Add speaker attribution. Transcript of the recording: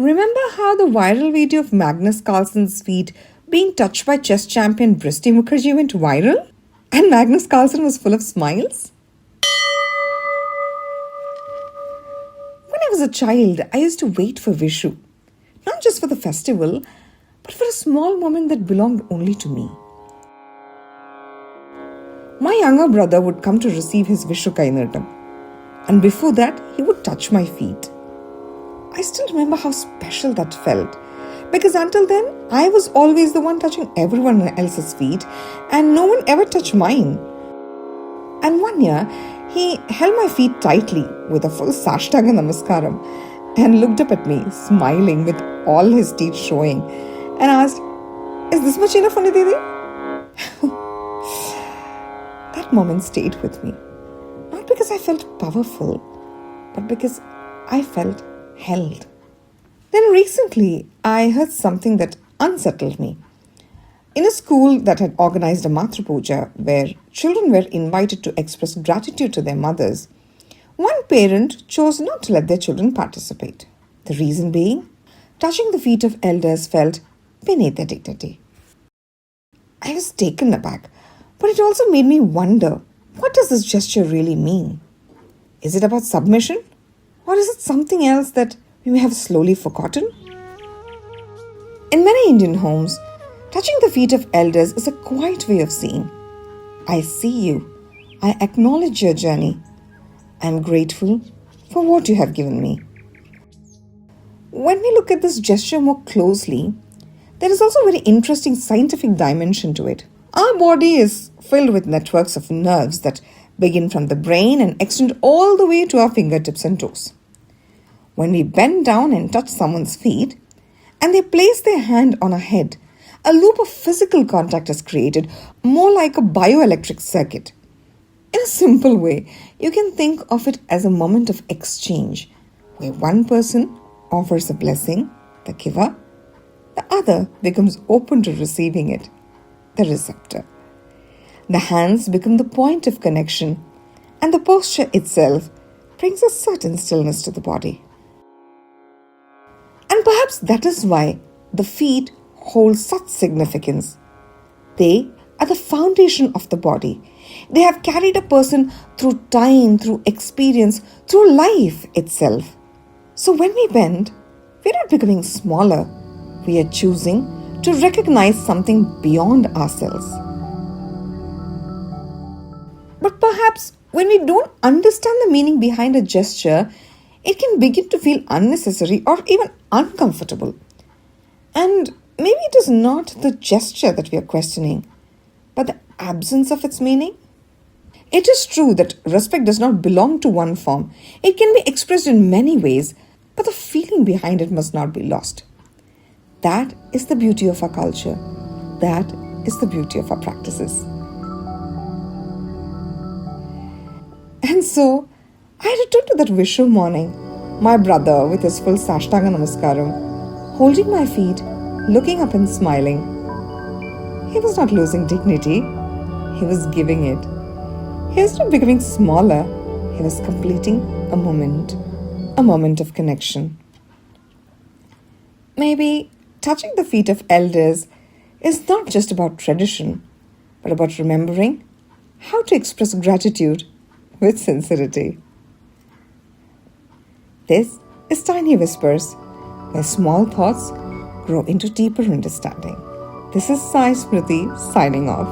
Speaker 1: Remember how the viral video of Magnus Carlsen's feet being touched by chess champion Bristi Mukherjee went viral? And Magnus Carlsen was full of smiles? When I was a child, I used to wait for Vishu. Not just for the festival, but for a small moment that belonged only to me. My younger brother would come to receive his Vishu Kainirtam. And before that, he would touch my feet. I still remember how special that felt. Because until then, I was always the one touching everyone else's feet and no one ever touched mine. And one year, he held my feet tightly with a full Sashtanga Namaskaram and looked up at me, smiling with all his teeth showing, and asked, "Is this much enough, Didi?" That moment stayed with me. Not because I felt powerful, but because I felt held. Then recently, I heard something that unsettled me. In a school that had organized a Matru Puja where children were invited to express gratitude to their mothers, one parent chose not to let their children participate. The reason being, touching the feet of elders felt beneath their dignity. I was taken aback, but it also made me wonder, what does this gesture really mean? Is it about submission? Or is it something else that we may have slowly forgotten? In many Indian homes, touching the feet of elders is a quiet way of saying, "I see you. I acknowledge your journey. I am grateful for what you have given me." When we look at this gesture more closely, there is also a very interesting scientific dimension to it. Our body is filled with networks of nerves that begin from the brain and extend all the way to our fingertips and toes. When we bend down and touch someone's feet, and they place their hand on our head, a loop of physical contact is created, more like a bioelectric circuit. In a simple way, you can think of it as a moment of exchange, where one person offers a blessing, the giver, the other becomes open to receiving it, the receptor. The hands become the point of connection, and the posture itself brings a certain stillness to the body. And perhaps that is why the feet hold such significance. They are the foundation of the body. They have carried a person through time, through experience, through life itself. So when we bend, we're not becoming smaller. We are choosing to recognize something beyond ourselves. But perhaps when we don't understand the meaning behind a gesture, it can begin to feel unnecessary or even uncomfortable. And maybe it is not the gesture that we are questioning, but the absence of its meaning. It is true that respect does not belong to one form. It can be expressed in many ways, but the feeling behind it must not be lost. That is the beauty of our culture. That is the beauty of our practices. And so, I returned to that Vishu morning, my brother with his full Sashtanga Namaskaram, holding my feet, looking up and smiling. He was not losing dignity, he was giving it. He was not becoming smaller, he was completing a moment of connection. Maybe touching the feet of elders is not just about tradition, but about remembering how to express gratitude with sincerity. This is Tiny Whispers, where small thoughts grow into deeper understanding. This is Sai Smriti signing off.